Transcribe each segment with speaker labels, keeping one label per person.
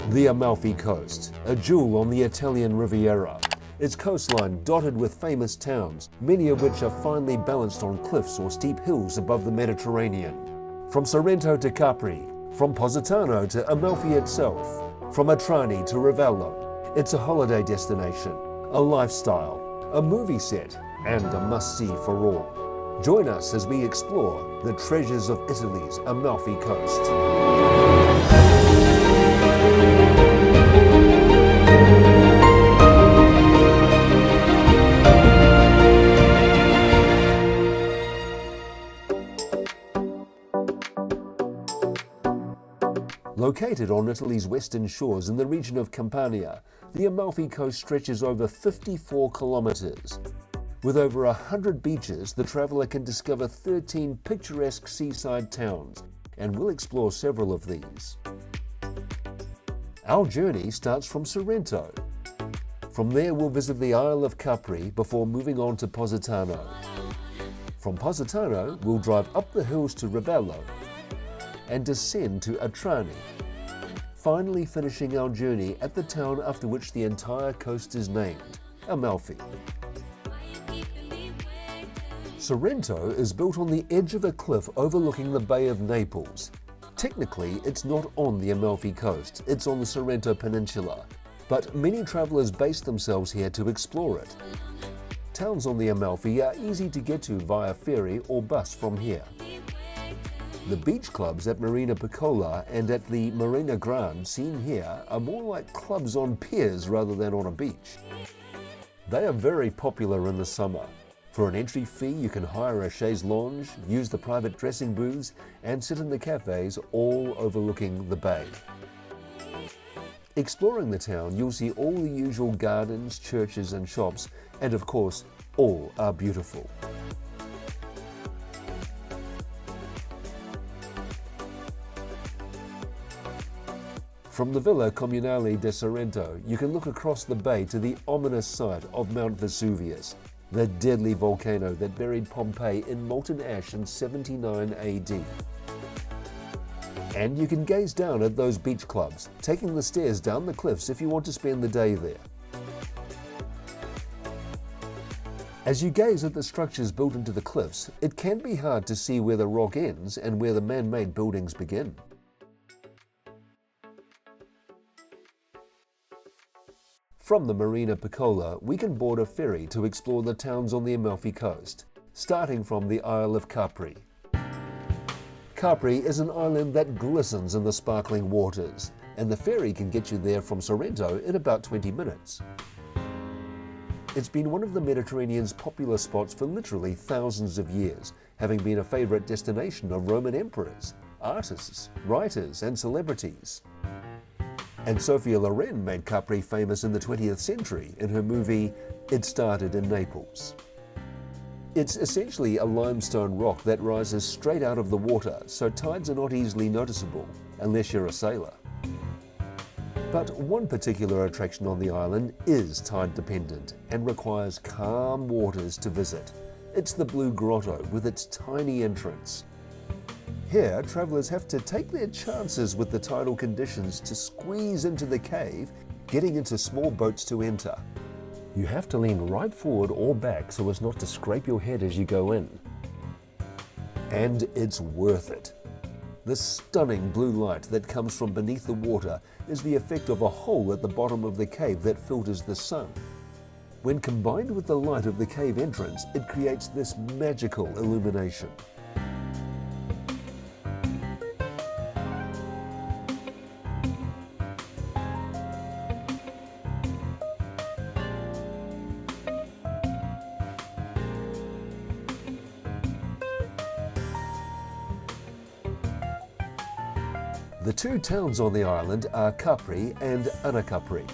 Speaker 1: The Amalfi Coast, a jewel on the Italian Riviera. Its coastline dotted with famous towns, many of which are finely balanced on cliffs or steep hills above the Mediterranean. From Sorrento to Capri, from Positano to Amalfi itself, from Atrani to Revello, it's a holiday destination, a lifestyle, a movie set, and a must-see for all. Join us as we explore the treasures of Italy's Amalfi Coast. Located on Italy's western shores in the region of Campania, the Amalfi Coast stretches over 54 kilometers. With over 100 beaches, the traveler can discover 13 picturesque seaside towns, and we'll explore several of these. Our journey starts from Sorrento. From there, we'll visit the Isle of Capri before moving on to Positano. From Positano, we'll drive up the hills to Revello and descend to Atrani, finally finishing our journey at the town after which the entire coast is named, Amalfi. Sorrento is built on the edge of a cliff overlooking the Bay of Naples. Technically, it's not on the Amalfi Coast, it's on the Sorrento Peninsula, but many travelers base themselves here to explore it. Towns on the Amalfi are easy to get to via ferry or bus from here. The beach clubs at Marina Piccola and at the Marina Grande seen here are more like clubs on piers rather than on a beach. They are very popular in the summer. For an entry fee, you can hire a chaise lounge, use the private dressing booths, and sit in the cafes, all overlooking the bay. Exploring the town, you'll see all the usual gardens, churches, and shops, and of course, all are beautiful. From the Villa Comunale de Sorrento, you can look across the bay to the ominous site of Mount Vesuvius, the deadly volcano that buried Pompeii in molten ash in 79 AD. And you can gaze down at those beach clubs, taking the stairs down the cliffs if you want to spend the day there. As you gaze at the structures built into the cliffs, it can be hard to see where the rock ends and where the man-made buildings begin. From the Marina Piccola, we can board a ferry to explore the towns on the Amalfi Coast, starting from the Isle of Capri. Capri is an island that glistens in the sparkling waters, and the ferry can get you there from Sorrento in about 20 minutes. It's been one of the Mediterranean's popular spots for literally thousands of years, having been a favorite destination of Roman emperors, artists, writers, and celebrities. And Sophia Loren made Capri famous in the 20th century in her movie It Started in Naples. It's essentially a limestone rock that rises straight out of the water, so tides are not easily noticeable, unless you're a sailor. But one particular attraction on the island is tide dependent and requires calm waters to visit. It's the Blue Grotto with its tiny entrance. Here, travelers have to take their chances with the tidal conditions to squeeze into the cave, getting into small boats to enter. You have to lean right forward or back so as not to scrape your head as you go in. And it's worth it. The stunning blue light that comes from beneath the water is the effect of a hole at the bottom of the cave that filters the sun. When combined with the light of the cave entrance, it creates this magical illumination. The two towns on the island are Capri and Capri.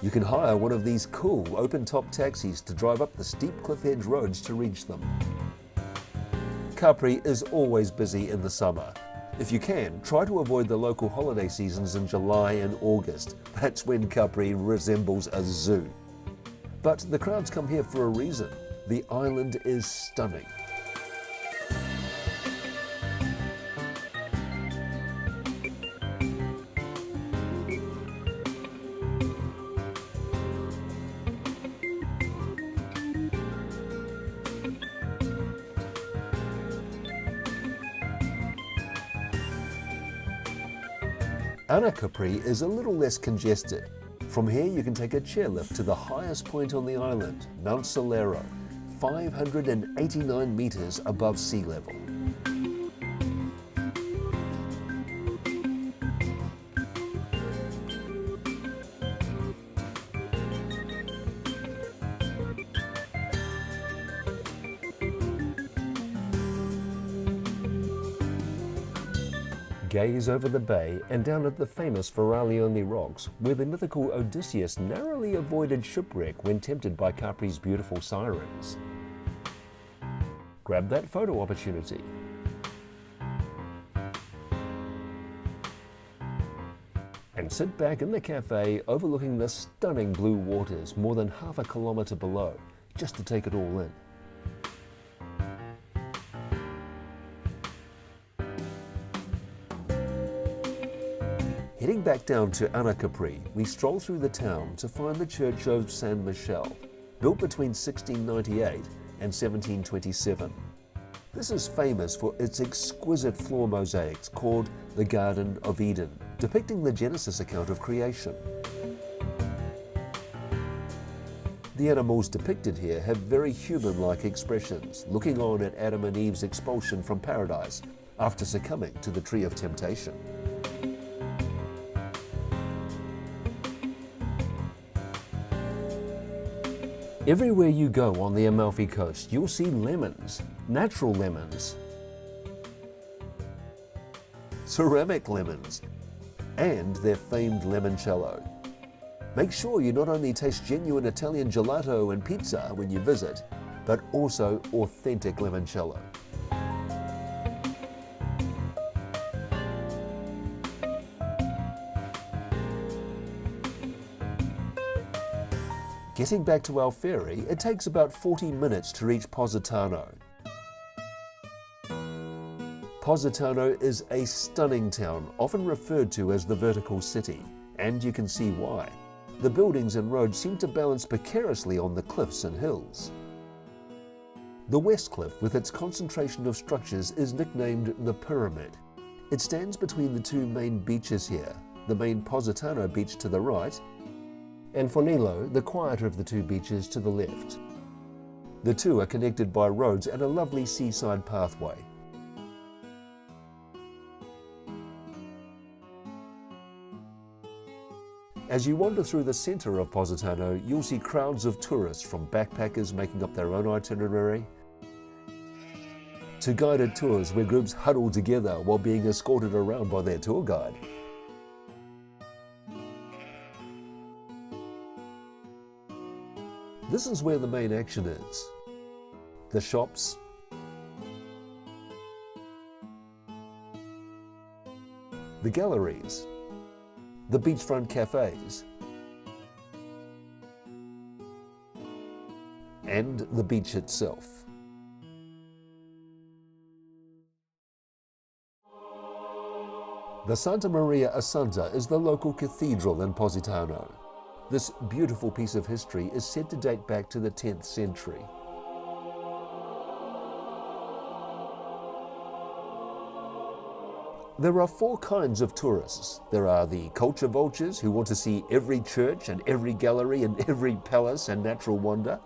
Speaker 1: You can hire one of these cool open-top taxis to drive up the steep cliff edge roads to reach them. Capri is always busy in the summer. If you can, try to avoid the local holiday seasons in July and August. That's when Capri resembles a zoo. But the crowds come here for a reason. The island is stunning. Capri is a little less congested. From here you can take a chairlift to the highest point on the island, Mount Solero, 589 metres above sea level. Gaze over the bay and down at the famous Ferraglione rocks, where the mythical Odysseus narrowly avoided shipwreck when tempted by Capri's beautiful sirens. Grab that photo opportunity. And sit back in the cafe overlooking the stunning blue waters more than half a kilometre below, just to take it all in. Heading back down to Capri, we stroll through the town to find the Church of San Michele, built between 1698 and 1727. This is famous for its exquisite floor mosaics called the Garden of Eden, depicting the Genesis account of creation. The animals depicted here have very human-like expressions, looking on at Adam and Eve's expulsion from paradise after succumbing to the tree of temptation. Everywhere you go on the Amalfi Coast, you'll see lemons, natural lemons, ceramic lemons, and their famed limoncello. Make sure you not only taste genuine Italian gelato and pizza when you visit, but also authentic limoncello. Getting back to our ferry, it takes about 40 minutes to reach Positano. Positano is a stunning town, often referred to as the vertical city, and you can see why. The buildings and roads seem to balance precariously on the cliffs and hills. The West Cliff, with its concentration of structures, is nicknamed the Pyramid. It stands between the two main beaches here, the main Positano beach to the right, and Fornillo, the quieter of the two beaches, to the left. The two are connected by roads and a lovely seaside pathway. As you wander through the centre of Positano, you'll see crowds of tourists, from backpackers making up their own itinerary, to guided tours where groups huddle together while being escorted around by their tour guide. This is where the main action is. The shops, the galleries, the beachfront cafes, and the beach itself. The Santa Maria Assunta is the local cathedral in Positano. This beautiful piece of history is said to date back to the 10th century. There are four kinds of tourists. There are the culture vultures who want to see every church and every gallery and every palace and natural wonder.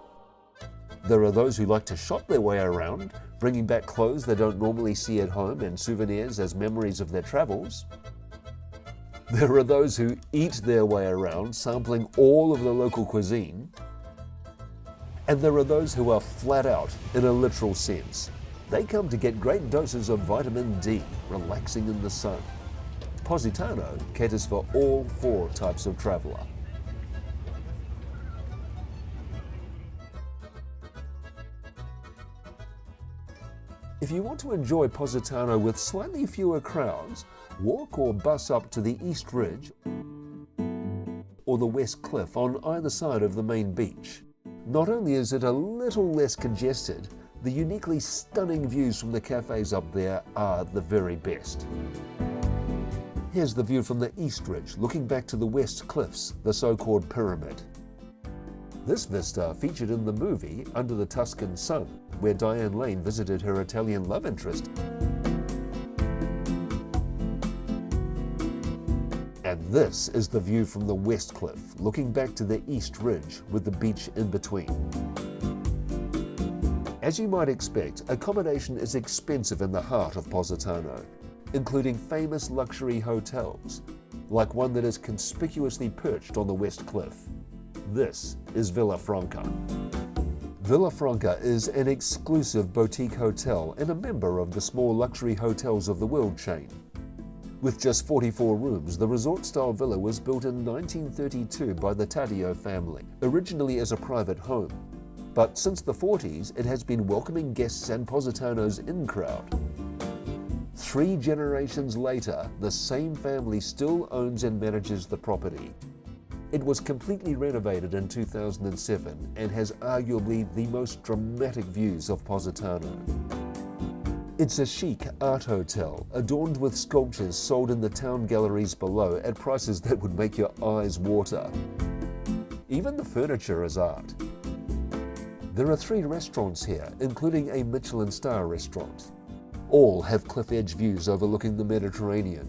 Speaker 1: There are those who like to shop their way around, bringing back clothes they don't normally see at home and souvenirs as memories of their travels. There are those who eat their way around, sampling all of the local cuisine. And there are those who are flat out, in a literal sense. They come to get great doses of vitamin D, relaxing in the sun. Positano caters for all four types of traveller. If you want to enjoy Positano with slightly fewer crowds, walk or bus up to the East Ridge or the West Cliff on either side of the main beach. Not only is it a little less congested, the uniquely stunning views from the cafes up there are the very best. Here's the view from the East Ridge, looking back to the West Cliffs, the so-called Pyramid. This vista featured in the movie Under the Tuscan Sun, where Diane Lane visited her Italian love interest. And this is the view from the west cliff, looking back to the east ridge with the beach in between. As you might expect, accommodation is expensive in the heart of Positano, including famous luxury hotels, like one that is conspicuously perched on the west cliff. This is Villa Franca. Villa Franca is an exclusive boutique hotel and a member of the small luxury hotels of the world chain. With just 44 rooms, the resort-style villa was built in 1932 by the Taddeo family, originally as a private home. But since the 40s, it has been welcoming guests and Positano's in-crowd. 3 generations later, the same family still owns and manages the property. It was completely renovated in 2007 and has arguably the most dramatic views of Positano. It's a chic art hotel, adorned with sculptures sold in the town galleries below at prices that would make your eyes water. Even the furniture is art. There are 3 restaurants here, including a Michelin star restaurant. All have cliff-edge views overlooking the Mediterranean,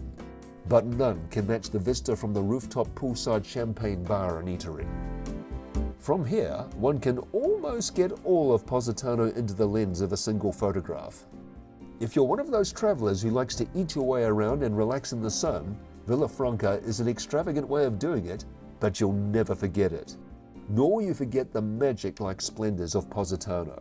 Speaker 1: but none can match the vista from the rooftop poolside champagne bar and eatery. From here, one can almost get all of Positano into the lens of a single photograph. If you're one of those travelers who likes to eat your way around and relax in the sun, Villa Franca is an extravagant way of doing it, but you'll never forget it. Nor will you forget the magic-like splendors of Positano.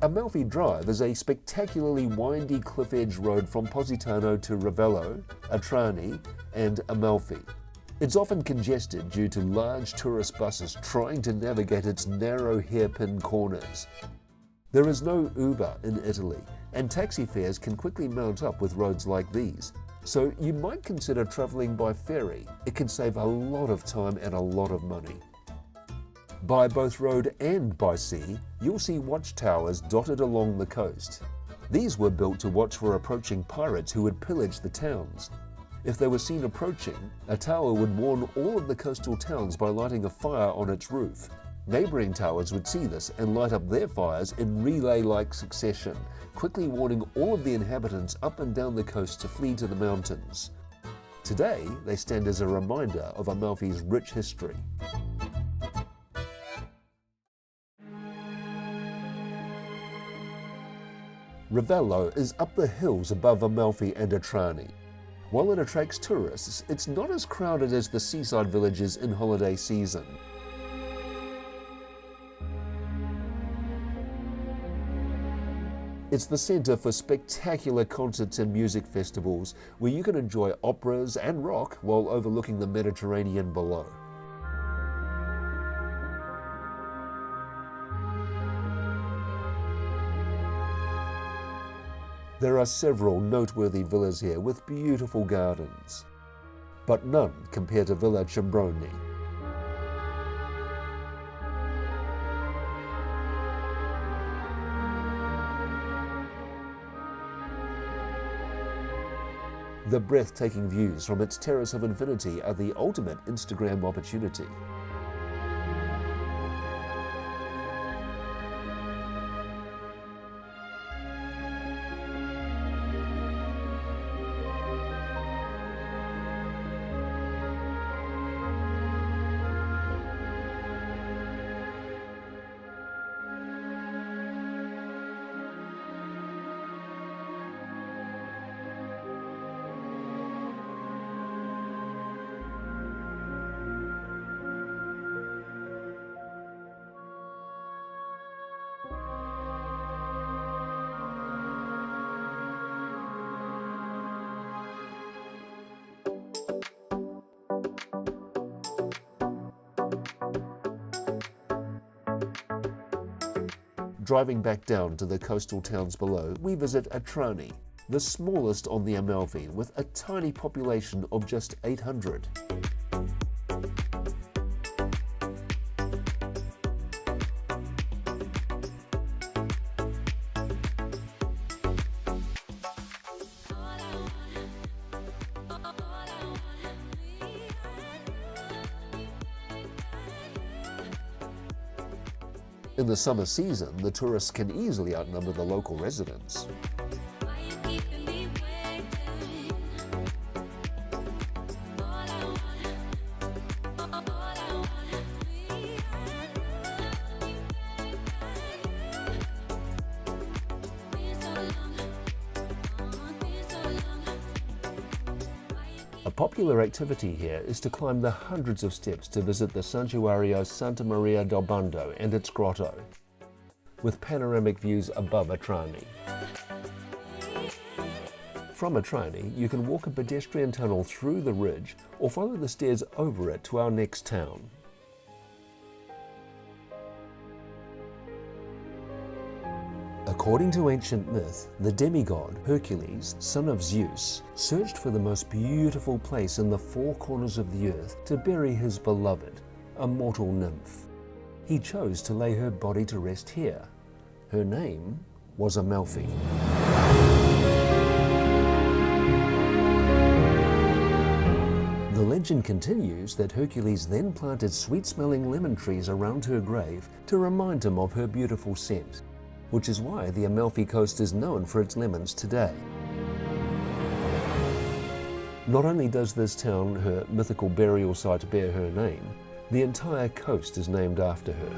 Speaker 1: Amalfi Drive is a spectacularly windy cliff-edge road from Positano to Revello, Atrani, and Amalfi. It's often congested due to large tourist buses trying to navigate its narrow hairpin corners. There is no Uber in Italy, and taxi fares can quickly mount up with roads like these. So you might consider traveling by ferry. It can save a lot of time and a lot of money. By both road and by sea, you'll see watchtowers dotted along the coast. These were built to watch for approaching pirates who would pillage the towns. If they were seen approaching, a tower would warn all of the coastal towns by lighting a fire on its roof. Neighbouring towers would see this and light up their fires in relay-like succession, quickly warning all of the inhabitants up and down the coast to flee to the mountains. Today, they stand as a reminder of Amalfi's rich history. Revello is up the hills above Amalfi and Atrani. While it attracts tourists, it's not as crowded as the seaside villages in holiday season. It's the centre for spectacular concerts and music festivals where you can enjoy operas and rock while overlooking the Mediterranean below. There are several noteworthy villas here with beautiful gardens, but none compare to Villa Cimbroni. The breathtaking views from its Terrace of Infinity are the ultimate Instagram opportunity. Driving back down to the coastal towns below, we visit Atrani, the smallest on the Amalfi, with a tiny population of just 800. In the summer season, the tourists can easily outnumber the local residents. A popular activity here is to climb the hundreds of steps to visit the Santuario Santa Maria del Bando and its grotto, with panoramic views above Atrani. From Atrani, you can walk a pedestrian tunnel through the ridge or follow the stairs over it to our next town. According to ancient myth, the demigod Hercules, son of Zeus, searched for the most beautiful place in the four corners of the earth to bury his beloved, a mortal nymph. He chose to lay her body to rest here. Her name was Amalfi. The legend continues that Hercules then planted sweet-smelling lemon trees around her grave to remind him of her beautiful scent, which is why the Amalfi Coast is known for its lemons today. Not only does this town, her mythical burial site, bear her name, the entire coast is named after her.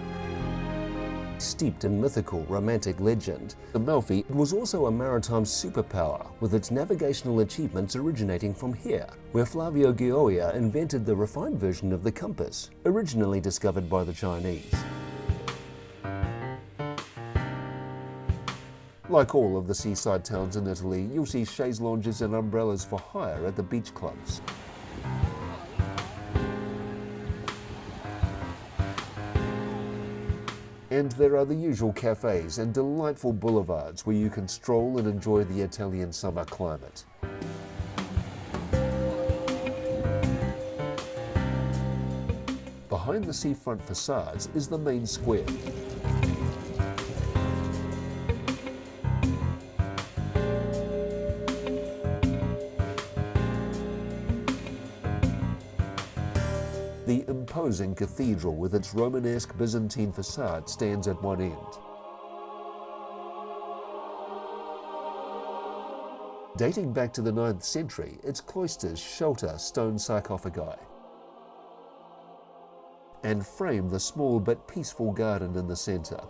Speaker 1: Steeped in mythical, romantic legend, Amalfi was also a maritime superpower, with its navigational achievements originating from here, where Flavio Gioia invented the refined version of the compass, originally discovered by the Chinese. Like all of the seaside towns in Italy, you'll see chaise lounges and umbrellas for hire at the beach clubs. And there are the usual cafes and delightful boulevards where you can stroll and enjoy the Italian summer climate. Behind the seafront facades is the main square. The imposing cathedral with its Romanesque Byzantine facade stands at one end. Dating back to the 9th century, its cloisters shelter stone sarcophagi and frame the small but peaceful garden in the centre.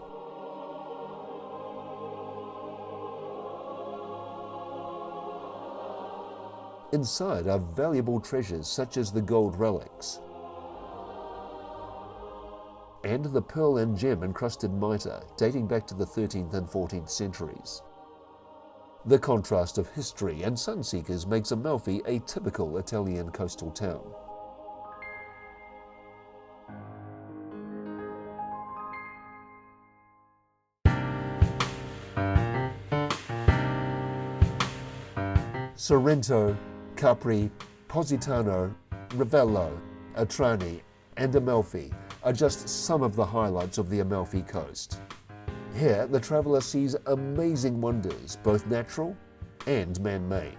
Speaker 1: Inside are valuable treasures such as the gold relics and the pearl and gem encrusted mitre dating back to the 13th and 14th centuries. The contrast of history and sunseekers makes Amalfi a typical Italian coastal town. Sorrento, Capri, Positano, Revello, Atrani, and Amalfi are just some of the highlights of the Amalfi Coast. Here, the traveller sees amazing wonders, both natural and man-made.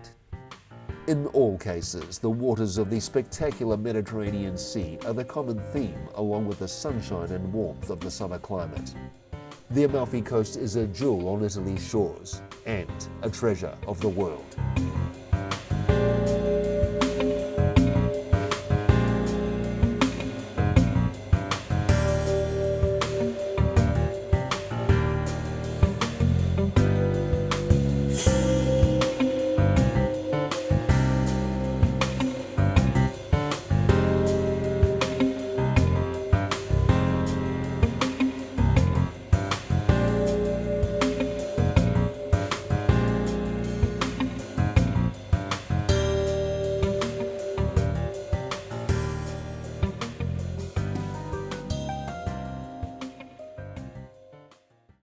Speaker 1: In all cases, the waters of the spectacular Mediterranean Sea are the common theme, along with the sunshine and warmth of the summer climate. The Amalfi Coast is a jewel on Italy's shores and a treasure of the world.